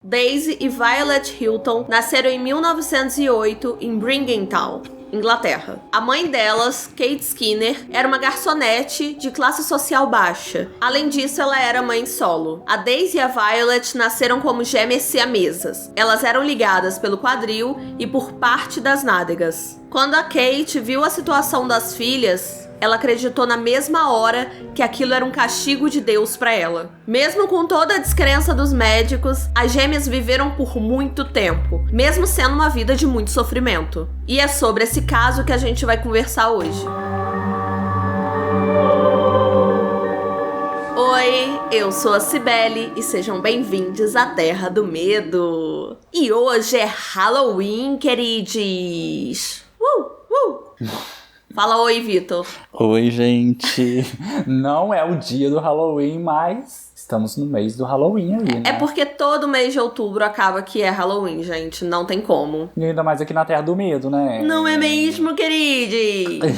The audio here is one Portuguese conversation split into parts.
Daisy e Violet Hilton nasceram em 1908 em Bridgetown, Inglaterra. A mãe delas, Kate Skinner, era uma garçonete de classe social baixa. Além disso, ela era mãe solo. A Daisy e a Violet nasceram como gêmeas siamesas. Elas eram ligadas pelo quadril e por parte das nádegas. Quando a Kate viu a situação das filhas, ela acreditou na mesma hora que aquilo era um castigo de Deus para ela. Mesmo com toda a descrença dos médicos, as gêmeas viveram por muito tempo, mesmo sendo uma vida de muito sofrimento. E é sobre esse caso que a gente vai conversar hoje. Oi, eu sou a Cibele e sejam bem-vindos à Terra do Medo. E hoje é Halloween, queridos! Fala oi, Vitor. Oi, gente. Não é o dia do Halloween, mas estamos no mês do Halloween ali, né? É porque todo mês de outubro acaba que é Halloween, gente. Não tem como. E ainda mais aqui na Terra do Medo, né? Não é mesmo, queridos?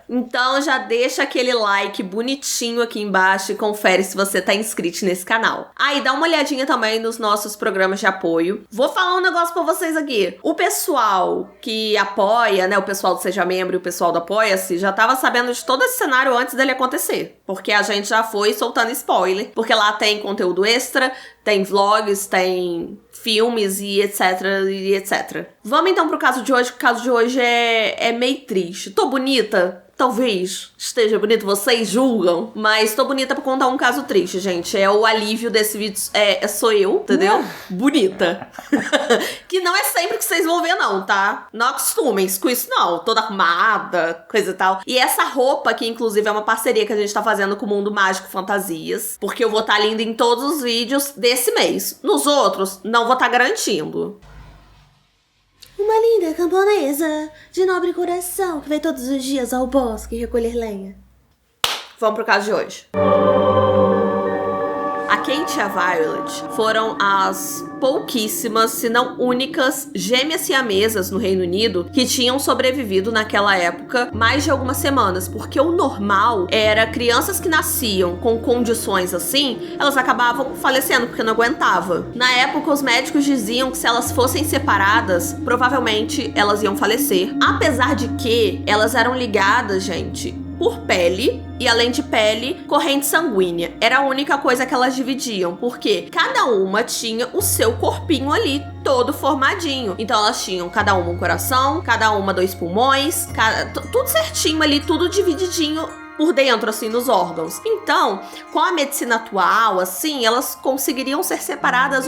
Então já deixa aquele like bonitinho aqui embaixo e confere se você tá inscrito nesse canal. E dá uma olhadinha também nos nossos programas de apoio. Vou falar um negócio pra vocês aqui. O pessoal que apoia, né? O pessoal do Seja Membro e o pessoal do Apoia-se já tava sabendo de todo esse cenário antes dele acontecer. Porque a gente já foi soltando spoiler. Porque lá tem conteúdo extra, tem vlogs, tem filmes e etc, e etc. Vamos então pro caso de hoje, que o caso de hoje é meio triste. Tô bonita? Talvez esteja bonito, vocês julgam, mas tô bonita pra contar um caso triste, gente. É o alívio desse vídeo, sou eu, entendeu? Bonita. Que não é sempre que vocês vão ver, não, tá? Não acostumem com isso, não. Toda arrumada, coisa e tal. E essa roupa, que inclusive é uma parceria que a gente tá fazendo com o Mundo Mágico Fantasias, porque eu vou estar linda em todos os vídeos desse mês. Nos outros, não vou estar garantindo. Uma linda camponesa de nobre coração que vai todos os dias ao bosque recolher lenha. Vamos pro caso de hoje. A Kate e a Violet foram as pouquíssimas, se não únicas, gêmeas siamesas no Reino Unido que tinham sobrevivido naquela época mais de algumas semanas, porque o normal era crianças que nasciam com condições assim, elas acabavam falecendo porque não aguentava. Na época, os médicos diziam que se elas fossem separadas, provavelmente elas iam falecer. Apesar de que elas eram ligadas, gente, por pele, e além de pele, corrente sanguínea. Era a única coisa que elas dividiam, porque cada uma tinha o seu corpinho ali, todo formadinho. Então elas tinham cada uma um coração, cada uma 2 pulmões, tudo certinho ali, tudo divididinho por dentro, assim, nos órgãos. Então, com a medicina atual, assim, elas conseguiriam ser separadas,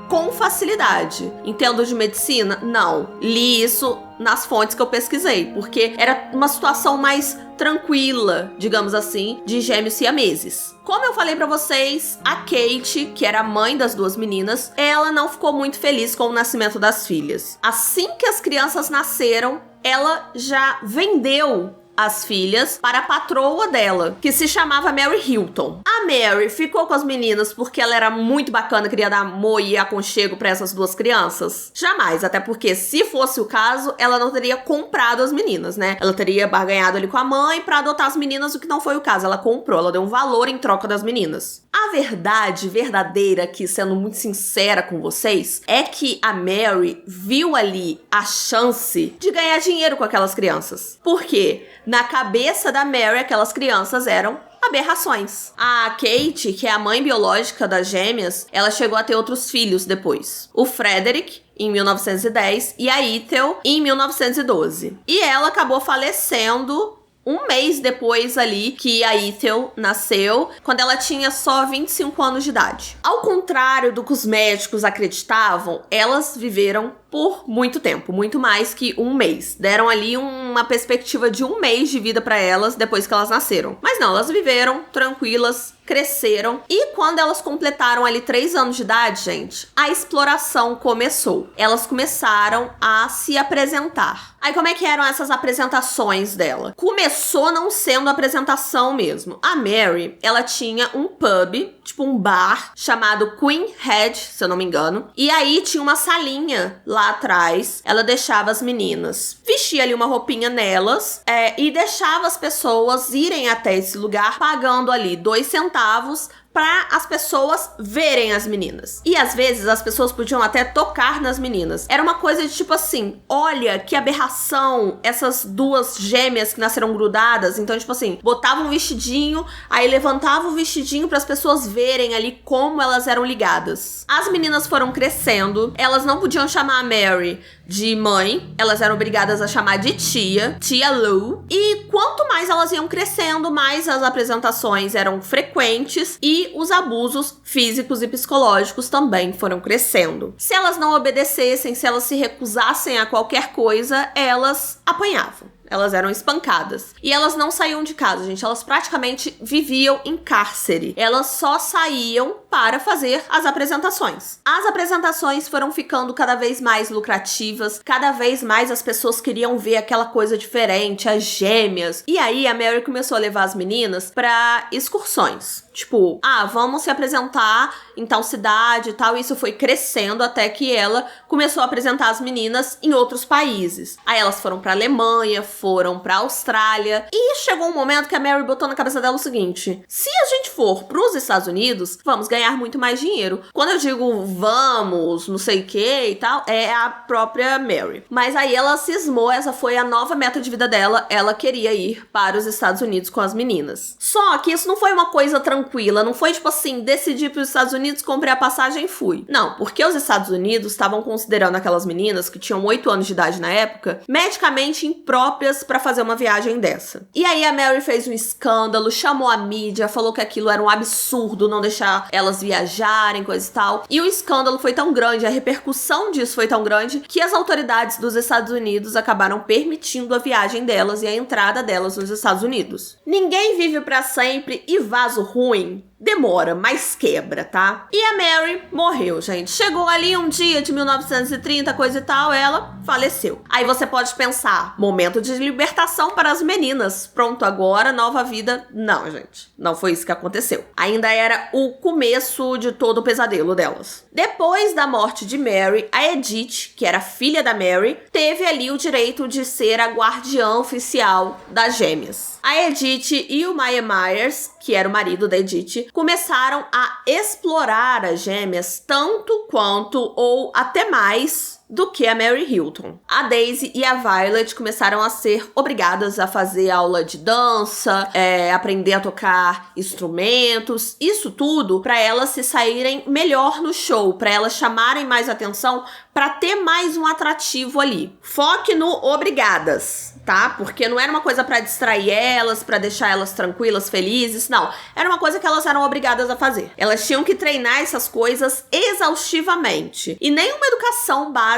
com facilidade. Entendo de medicina? Não. Li isso nas fontes que eu pesquisei, porque era uma situação mais tranquila, digamos assim, de gêmeos siameses. Como eu falei pra vocês, a Kate, que era a mãe das duas meninas, ela não ficou muito feliz com o nascimento das filhas. Assim que as crianças nasceram, ela já vendeu as filhas para a patroa dela, que se chamava Mary Hilton. A Mary ficou com as meninas porque ela era muito bacana, queria dar amor e aconchego para essas duas crianças? Jamais, até porque se fosse o caso, ela não teria comprado as meninas, né? Ela teria barganhado ali com a mãe para adotar as meninas, o que não foi o caso. Ela comprou, ela deu um valor em troca das meninas. A verdade verdadeira, aqui sendo muito sincera com vocês, é que a Mary viu ali a chance de ganhar dinheiro com aquelas crianças. Por quê? Na cabeça da Mary, aquelas crianças eram aberrações. A Kate, que é a mãe biológica das gêmeas, ela chegou a ter outros filhos depois. O Frederick, em 1910, e a Ethel, em 1912. E ela acabou falecendo um mês depois ali que a Ethel nasceu, quando ela tinha só 25 anos de idade. Ao contrário do que os médicos acreditavam, elas viveram por muito tempo, muito mais que um mês. Deram ali uma perspectiva de um mês de vida para elas depois que elas nasceram. Mas não, elas viveram tranquilas, cresceram. E quando elas completaram ali 3 anos de idade, gente, a exploração começou. Elas começaram a se apresentar. Aí como é que eram essas apresentações dela? Começou não sendo apresentação mesmo. A Mary, ela tinha um pub, tipo um bar, chamado Queen Head, se eu não me engano. E aí tinha uma salinha lá atrás. Ela deixava as meninas, vestia ali uma roupinha nelas, e deixava as pessoas irem até esse lugar pagando ali 2 centavos pra as pessoas verem as meninas. E às vezes as pessoas podiam até tocar nas meninas. Era uma coisa de tipo assim, olha que aberração, essas duas gêmeas que nasceram grudadas. Então, tipo assim, botava um vestidinho, aí levantava o vestidinho para as pessoas verem ali como elas eram ligadas. As meninas foram crescendo, elas não podiam chamar a Mary de mãe, elas eram obrigadas a chamar de tia Lou. E quanto mais elas iam crescendo, mais as apresentações eram frequentes e os abusos físicos e psicológicos também foram crescendo. Se elas não obedecessem, se elas se recusassem a qualquer coisa, elas apanhavam. Elas eram espancadas. E elas não saíam de casa, gente. Elas praticamente viviam em cárcere. Elas só saíam para fazer as apresentações. As apresentações foram ficando cada vez mais lucrativas. Cada vez mais as pessoas queriam ver aquela coisa diferente, as gêmeas. E aí a Mary começou a levar as meninas para excursões. Tipo, vamos se apresentar em tal cidade e tal. E isso foi crescendo até que ela começou a apresentar as meninas em outros países. Aí elas foram pra Alemanha, foram pra Austrália. E chegou um momento que a Mary botou na cabeça dela o seguinte: se a gente for pros Estados Unidos, vamos ganhar muito mais dinheiro. Quando eu digo vamos, não sei o que e tal, é a própria Mary. Mas aí ela cismou, essa foi a nova meta de vida dela. Ela queria ir para os Estados Unidos com as meninas. Só que isso não foi uma coisa tranquila, não foi tipo assim, decidi para os Estados Unidos, comprei a passagem e fui. Não, porque os Estados Unidos estavam considerando aquelas meninas que tinham 8 anos de idade na época, medicamente impróprias para fazer uma viagem dessa. E aí a Mary fez um escândalo, chamou a mídia, falou que aquilo era um absurdo, não deixar elas viajarem, coisa e tal. E o escândalo foi tão grande, a repercussão disso foi tão grande, que as autoridades dos Estados Unidos acabaram permitindo a viagem delas e a entrada delas nos Estados Unidos. Ninguém vive pra sempre e vaso ruim demora, mas quebra, tá? E a Mary morreu, gente. Chegou ali um dia de 1930, coisa e tal, ela faleceu. Aí você pode pensar, momento de libertação para as meninas. Pronto, agora, nova vida. Não, gente. Não foi isso que aconteceu. Ainda era o começo de todo o pesadelo delas. Depois da morte de Mary, a Edith, que era filha da Mary, teve ali o direito de ser a guardiã oficial das gêmeas. A Edith e o Maya Myers, que era o marido da Edith, começaram a explorar as gêmeas tanto quanto ou até mais do que a Mary Hilton. A Daisy e a Violet começaram a ser obrigadas a fazer aula de dança, aprender a tocar instrumentos, isso tudo para elas se saírem melhor no show, para elas chamarem mais atenção, para ter mais um atrativo ali. Foque no obrigadas, tá? Porque não era uma coisa para distrair elas, para deixar elas tranquilas, felizes, não. Era uma coisa que elas eram obrigadas a fazer. Elas tinham que treinar essas coisas exaustivamente. E nenhuma educação básica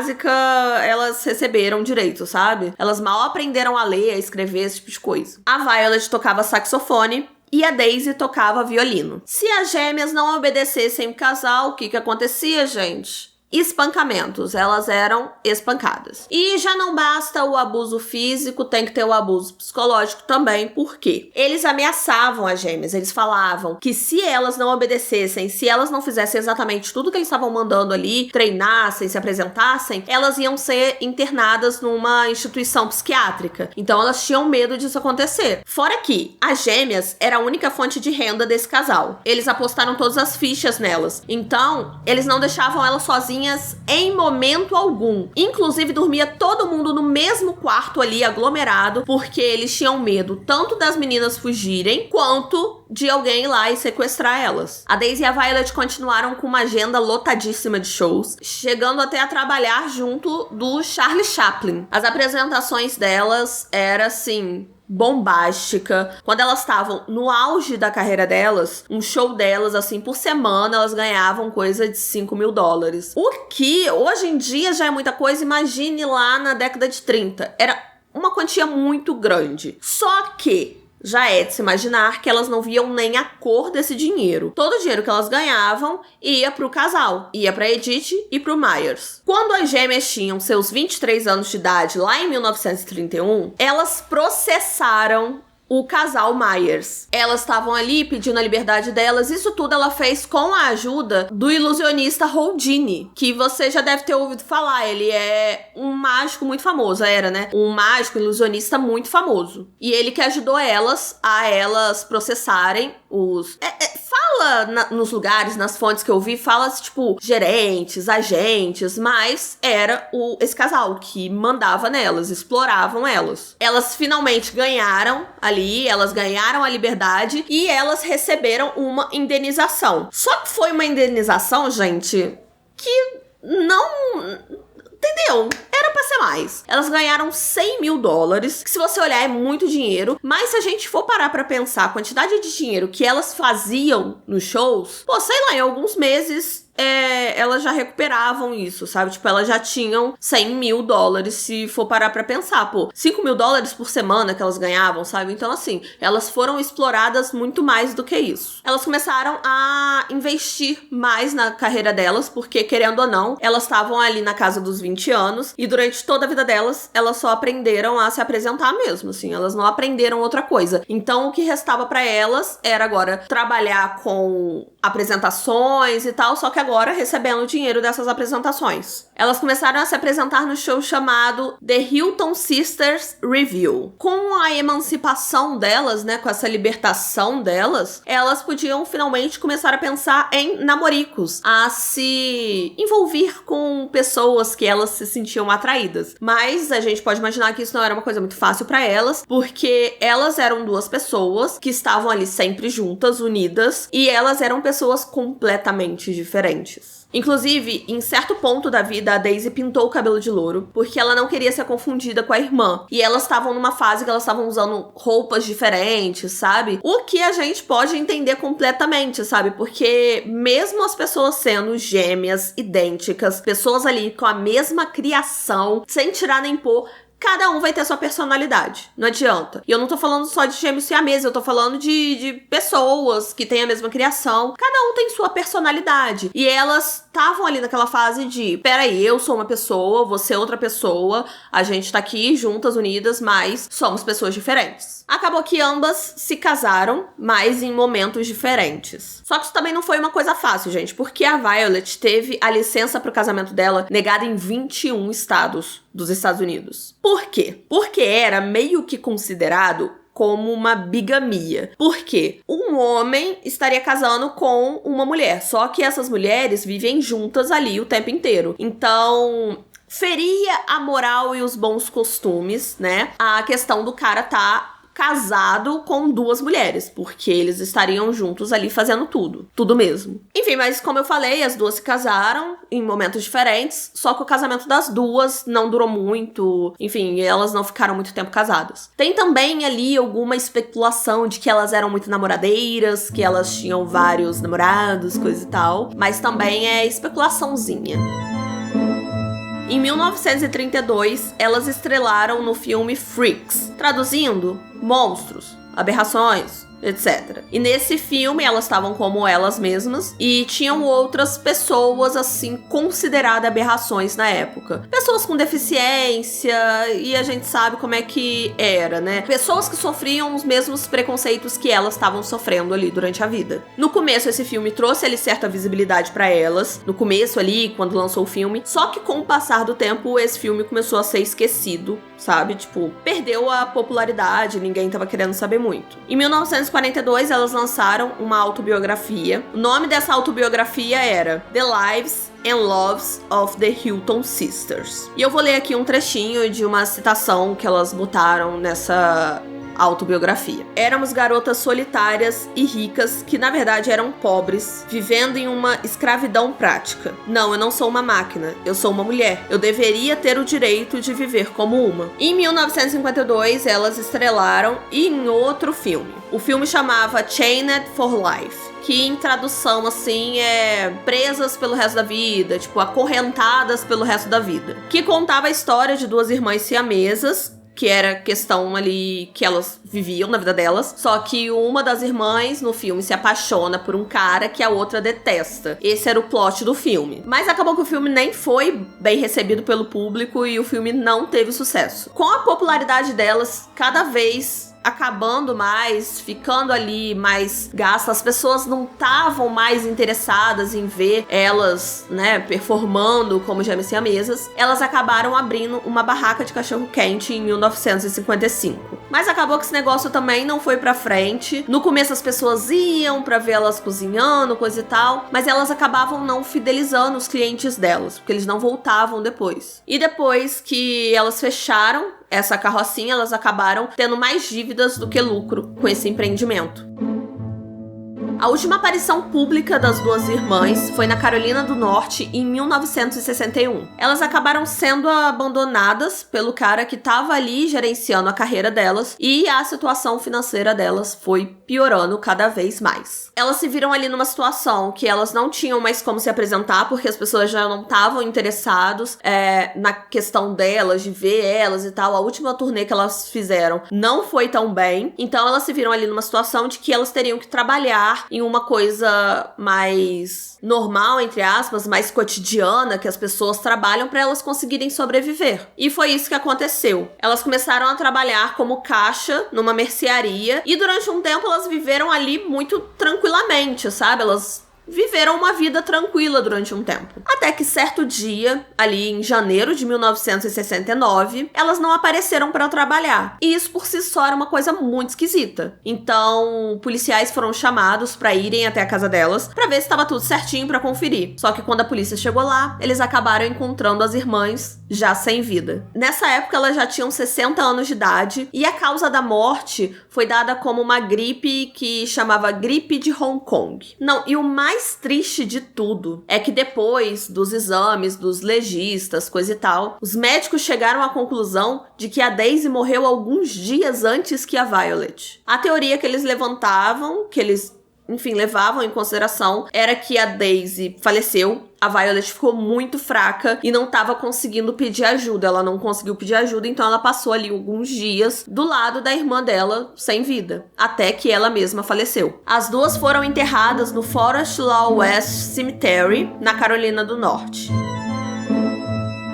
elas receberam direito, sabe? Elas mal aprenderam a ler, a escrever, esse tipo de coisa. A Violet tocava saxofone e a Daisy tocava violino. Se as gêmeas não obedecessem o casal, o que acontecia, gente? Espancamentos, elas eram espancadas. E já não basta o abuso físico, tem que ter o abuso psicológico também, porque eles ameaçavam as gêmeas, eles falavam que se elas não obedecessem, se elas não fizessem exatamente tudo que eles estavam mandando ali, treinassem, se apresentassem, elas iam ser internadas numa instituição psiquiátrica. Então elas tinham medo disso acontecer. Fora que as gêmeas era a única fonte de renda desse casal. Eles apostaram todas as fichas nelas. Então, eles não deixavam elas sozinhas em momento algum. Inclusive, dormia todo mundo no mesmo quarto ali, aglomerado, porque eles tinham medo tanto das meninas fugirem, quanto de alguém ir lá e sequestrar elas. A Daisy e a Violet continuaram com uma agenda lotadíssima de shows, chegando até a trabalhar junto do Charlie Chaplin. As apresentações delas eram assim, bombástica. Quando elas estavam no auge da carreira delas, um show delas, assim, por semana, elas ganhavam coisa de $5 mil. O que, hoje em dia, já é muita coisa. Imagine lá na década de 30. Era uma quantia muito grande. Só que já é de se imaginar que elas não viam nem a cor desse dinheiro. Todo o dinheiro que elas ganhavam ia pro casal, ia pra Edith e pro Myers. Quando as gêmeas tinham seus 23 anos de idade, lá em 1931, elas processaram o casal Myers. Elas estavam ali pedindo a liberdade delas. Isso tudo ela fez com a ajuda do ilusionista Houdini, que você já deve ter ouvido falar. Ele é um mágico muito famoso, era, né? Um mágico ilusionista muito famoso. E ele que ajudou elas a elas processarem Nos lugares, nas fontes que eu vi, fala tipo gerentes, agentes, mas era esse casal que mandava nelas, exploravam elas. Elas finalmente ganharam ali, elas ganharam a liberdade e elas receberam uma indenização. Só que foi uma indenização, gente, que não... Entendeu? Era pra ser mais. Elas ganharam $100 mil, que se você olhar é muito dinheiro, mas se a gente for parar pra pensar a quantidade de dinheiro que elas faziam nos shows, pô, sei lá, em alguns meses... elas já recuperavam isso, sabe? Tipo, elas já tinham $100 mil, se for parar pra pensar, pô. $5 mil por semana que elas ganhavam, sabe? Então, assim, elas foram exploradas muito mais do que isso. Elas começaram a investir mais na carreira delas, porque, querendo ou não, elas estavam ali na casa dos 20 anos, e durante toda a vida delas, elas só aprenderam a se apresentar mesmo, assim. Elas não aprenderam outra coisa. Então, o que restava pra elas era agora trabalhar com apresentações e tal, só que agora recebendo o dinheiro dessas apresentações. Elas começaram a se apresentar no show chamado The Hilton Sisters Review. Com a emancipação delas, né, com essa libertação delas, elas podiam finalmente começar a pensar em namoricos, a se envolver com pessoas que elas se sentiam atraídas. Mas a gente pode imaginar que isso não era uma coisa muito fácil pra elas, porque elas eram duas pessoas que estavam ali sempre juntas, unidas, e elas eram pessoas completamente diferentes. Inclusive, em certo ponto da vida, a Daisy pintou o cabelo de louro, porque ela não queria ser confundida com a irmã. E elas estavam numa fase que elas estavam usando roupas diferentes, sabe? O que a gente pode entender completamente, sabe? Porque mesmo as pessoas sendo gêmeas, idênticas, pessoas ali com a mesma criação, sem tirar nem pôr, cada um vai ter sua personalidade, não adianta. E eu não tô falando só de gêmeos siameses, eu tô falando de pessoas que têm a mesma criação. Cada um tem sua personalidade. E elas estavam ali naquela fase de, peraí, eu sou uma pessoa, você é outra pessoa, a gente tá aqui juntas, unidas, mas somos pessoas diferentes. Acabou que ambas se casaram, mas em momentos diferentes. Só que isso também não foi uma coisa fácil, gente, porque a Violet teve a licença pro casamento dela negada em 21 estados dos Estados Unidos. Por quê? Porque era meio que considerado como uma bigamia. Por quê? Um homem estaria casando com uma mulher, só que essas mulheres vivem juntas ali o tempo inteiro. Então, feria a moral e os bons costumes, né? A questão do cara tá casado com duas mulheres, porque eles estariam juntos ali fazendo tudo mesmo. Enfim, mas como eu falei, as duas se casaram em momentos diferentes, só que o casamento das duas não durou muito, enfim, elas não ficaram muito tempo casadas. Tem também ali alguma especulação de que elas eram muito namoradeiras, que elas tinham vários namorados, coisa e tal, mas também é especulaçãozinha. Em 1932, elas estrelaram no filme Freaks, traduzindo, monstros, aberrações, etc. E nesse filme elas estavam como elas mesmas e tinham outras pessoas assim consideradas aberrações na época. Pessoas com deficiência, e a gente sabe como é que era, né? Pessoas que sofriam os mesmos preconceitos que elas estavam sofrendo ali durante a vida. No começo esse filme trouxe ali certa visibilidade pra elas, no começo ali, quando lançou o filme, só que com o passar do tempo esse filme começou a ser esquecido, sabe? Tipo, perdeu a popularidade, ninguém tava querendo saber muito. Em 1942, elas lançaram uma autobiografia. O nome dessa autobiografia era The Lives and Loves of the Hilton Sisters. E eu vou ler aqui um trechinho de uma citação que elas botaram nessa autobiografia. Éramos garotas solitárias e ricas que na verdade eram pobres, vivendo em uma escravidão prática. Não, eu não sou uma máquina, eu sou uma mulher. Eu deveria ter o direito de viver como uma. Em 1952, elas estrelaram em outro filme. O filme chamava Chained for Life, que em tradução, assim, é presas pelo resto da vida, tipo, acorrentadas pelo resto da vida. Que contava a história de duas irmãs siamesas, que era questão ali que elas viviam na vida delas, só que uma das irmãs no filme se apaixona por um cara que a outra detesta. Esse era o plot do filme. Mas acabou que o filme nem foi bem recebido pelo público e o filme não teve sucesso. Com a popularidade delas cada vez acabando mais, ficando ali mais gasta, as pessoas não estavam mais interessadas em ver elas, né, performando como gêmeas siamesas, elas acabaram abrindo uma barraca de cachorro-quente em 1955. Mas acabou que esse negócio também não foi pra frente. No começo as pessoas iam pra ver elas cozinhando, coisa e tal, mas elas acabavam não fidelizando os clientes delas, porque eles não voltavam depois. E depois que elas fecharam essa carrocinha, elas acabaram tendo mais dívidas do que lucro com esse empreendimento. A última aparição pública das duas irmãs foi na Carolina do Norte em 1961. Elas acabaram sendo abandonadas pelo cara que estava ali gerenciando a carreira delas e a situação financeira delas foi piorando cada vez mais. Elas se viram ali numa situação que elas não tinham mais como se apresentar porque as pessoas já não estavam interessadas na questão delas, de ver elas e tal. A última turnê que elas fizeram não foi tão bem, então elas se viram ali numa situação de que elas teriam que trabalhar em uma coisa mais normal, entre aspas, mais cotidiana, que as pessoas trabalham para elas conseguirem sobreviver. E foi isso que aconteceu. Elas começaram a trabalhar como caixa numa mercearia e durante um tempo elas viveram ali muito tranquilamente, sabe? Elas viveram uma vida tranquila durante um tempo. Até que certo dia, ali em janeiro de 1969, elas não apareceram para trabalhar. E isso por si só era uma coisa muito esquisita. Então, policiais foram chamados para irem até a casa delas para ver se estava tudo certinho para conferir. Só que quando a polícia chegou lá, eles acabaram encontrando as irmãs já sem vida. Nessa época, elas já tinham 60 anos de idade e a causa da morte foi dada como uma gripe que chamava gripe de Hong Kong. Não, e o mais triste de tudo é que depois dos exames, dos legistas, coisa e tal, os médicos chegaram à conclusão de que a Daisy morreu alguns dias antes que a Violet. A teoria que eles levantavam, que eles, enfim, levavam em consideração, era que a Daisy faleceu, a Violet ficou muito fraca e não estava conseguindo pedir ajuda. Ela não conseguiu pedir ajuda, então ela passou ali alguns dias do lado da irmã dela, sem vida, até que ela mesma faleceu. As duas foram enterradas no Forest Lawn West Cemetery, na Carolina do Norte.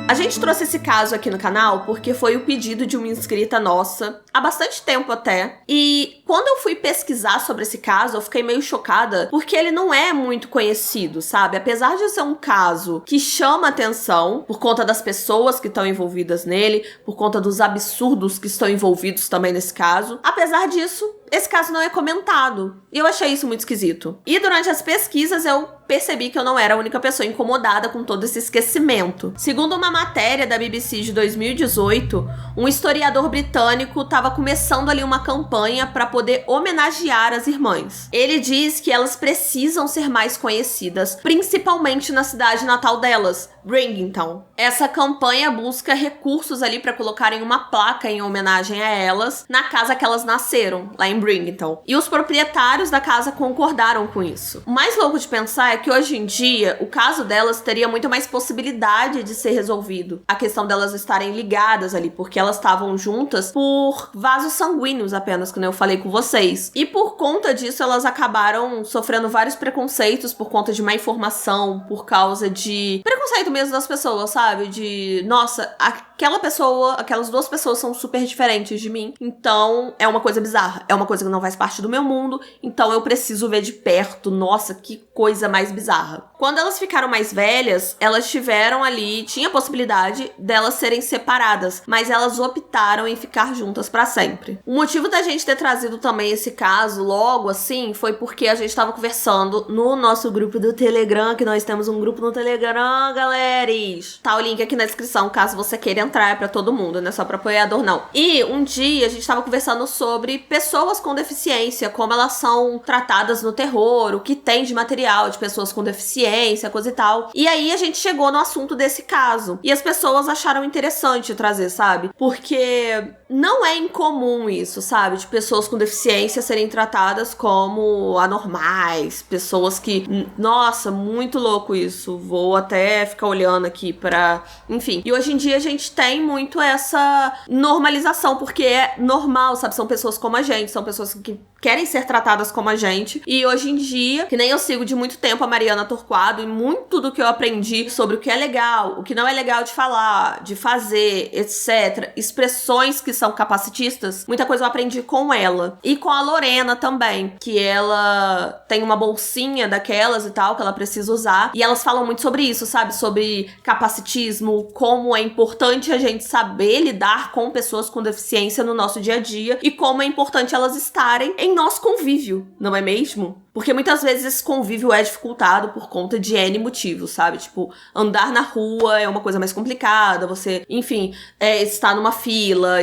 A gente trouxe esse caso aqui no canal porque foi o pedido de uma inscrita nossa, há bastante tempo até, e quando eu fui pesquisar sobre esse caso, eu fiquei meio chocada, porque ele não é muito conhecido, sabe? Apesar de ser um caso que chama atenção, por conta das pessoas que estão envolvidas nele, por conta dos absurdos que estão envolvidos também nesse caso, apesar disso, esse caso não é comentado. E eu achei isso muito esquisito. E durante as pesquisas eu percebi que eu não era a única pessoa incomodada com todo esse esquecimento. Segundo uma matéria da BBC de 2018, um historiador britânico estava começando ali uma campanha para poder homenagear as irmãs. Ele diz que elas precisam ser mais conhecidas, principalmente na cidade natal delas, Bridgton. Essa campanha busca recursos ali para colocarem uma placa em homenagem a elas na casa que elas nasceram, lá em Bridgton. E os proprietários da casa concordaram com isso. O mais louco de pensar é que hoje em dia o caso delas teria muito mais possibilidade de ser resolvido. A questão delas estarem ligadas ali, porque elas estavam juntas por vasos sanguíneos apenas, como eu falei com vocês. E por conta disso elas acabaram sofrendo vários preconceitos por conta de má informação, por causa de preconceito mesmo das pessoas, sabe? De, nossa, aquelas duas pessoas são super diferentes de mim, então é uma coisa bizarra, é uma coisa que não faz parte do meu mundo, então eu preciso ver de perto, nossa, que coisa mais bizarra. Quando elas ficaram mais velhas, elas tiveram ali, tinha a possibilidade delas serem separadas, mas elas optaram em ficar juntas pra sempre. O motivo da gente ter trazido também esse caso logo assim, foi porque a gente tava conversando no nosso grupo do Telegram, que nós temos um grupo no Telegram, galeres. Tá o link aqui na descrição, caso você queira entrar, é pra todo mundo, não é só pra apoiador não. E um dia a gente tava conversando sobre pessoas com deficiência, como elas são tratadas no terror, o que tem de material de pessoas com deficiência, coisa e tal. E aí a gente chegou no assunto desse caso. E as pessoas acharam interessante trazer, sabe? Porque não é incomum isso, sabe? De pessoas com deficiência serem tratadas como anormais, pessoas que... Nossa, muito louco isso. Vou até ficar olhando aqui pra... Enfim. E hoje em dia a gente tem muito essa normalização, porque é normal, sabe? São pessoas como a gente, são pessoas que querem ser tratadas como a gente. E hoje em dia, que nem eu sigo de muito tempo a Mariana Torquato, e muito do que eu aprendi sobre o que é legal, o que não é legal de falar, de fazer, etc. Expressões que são capacitistas, muita coisa eu aprendi com ela. E com a Lorena também, que ela tem uma bolsinha daquelas e tal, que ela precisa usar. E elas falam muito sobre isso, sabe? Sobre capacitismo, como é importante a gente saber lidar com pessoas com deficiência no nosso dia a dia e como é importante elas estarem em nosso convívio, não é mesmo? Porque muitas vezes esse convívio é dificultado por conta de N motivos, sabe? Tipo, andar na rua é uma coisa mais complicada, você, enfim, estar numa fila,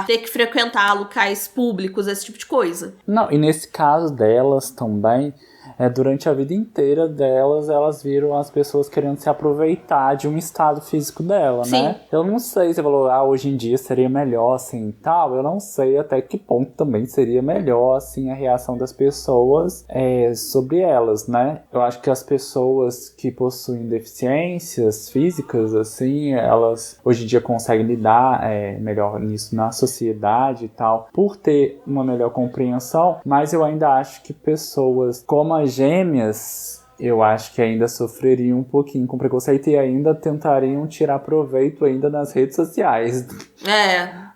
ter que frequentar locais públicos, esse tipo de coisa. Não, e nesse caso delas também, durante a vida inteira delas, elas viram as pessoas querendo se aproveitar de um estado físico dela, Sim. né? Eu não sei, você falou, hoje em dia seria melhor, assim, tal. Eu não sei até que ponto também seria melhor, assim, a reação das pessoas sobre elas, né? Eu acho que as pessoas que possuem deficiências físicas, assim, elas hoje em dia conseguem lidar melhor nisso na sociedade e tal, por ter uma melhor compreensão, mas eu ainda acho que pessoas como as gêmeas, eu acho que ainda sofreriam um pouquinho com preconceito e ainda tentariam tirar proveito ainda nas redes sociais.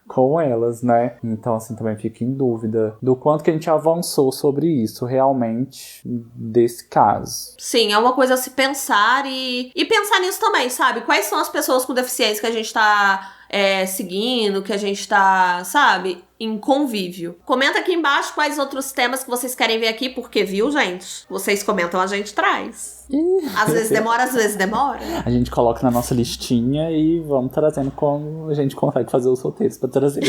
Com elas, né? Então, assim, também fico em dúvida do quanto que a gente avançou sobre isso, realmente, desse caso. Sim, é uma coisa a se pensar e pensar nisso também, sabe? Quais são as pessoas com deficiência que a gente tá seguindo, que a gente tá, sabe, em convívio. Comenta aqui embaixo quais outros temas que vocês querem ver aqui, porque, viu, gente? Vocês comentam, a gente traz. Às vezes demora, às vezes demora. A gente coloca na nossa listinha e vamos trazendo como a gente consegue fazer os roteiros pra trazer.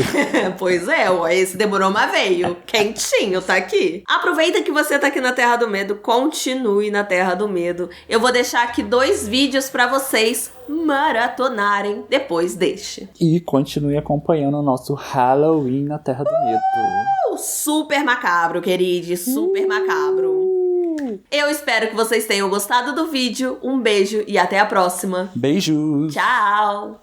Pois esse demorou, mas veio. Quentinho, tá aqui. Aproveita que você tá aqui na Terra do Medo, continue na Terra do Medo. Eu vou deixar aqui 2 vídeos pra vocês maratonarem depois deste. E continue acompanhando o nosso Halloween na Terra do Medo. Super macabro, queridos, super macabro. Eu espero que vocês tenham gostado do vídeo. Um beijo e até a próxima. Beijos! Tchau!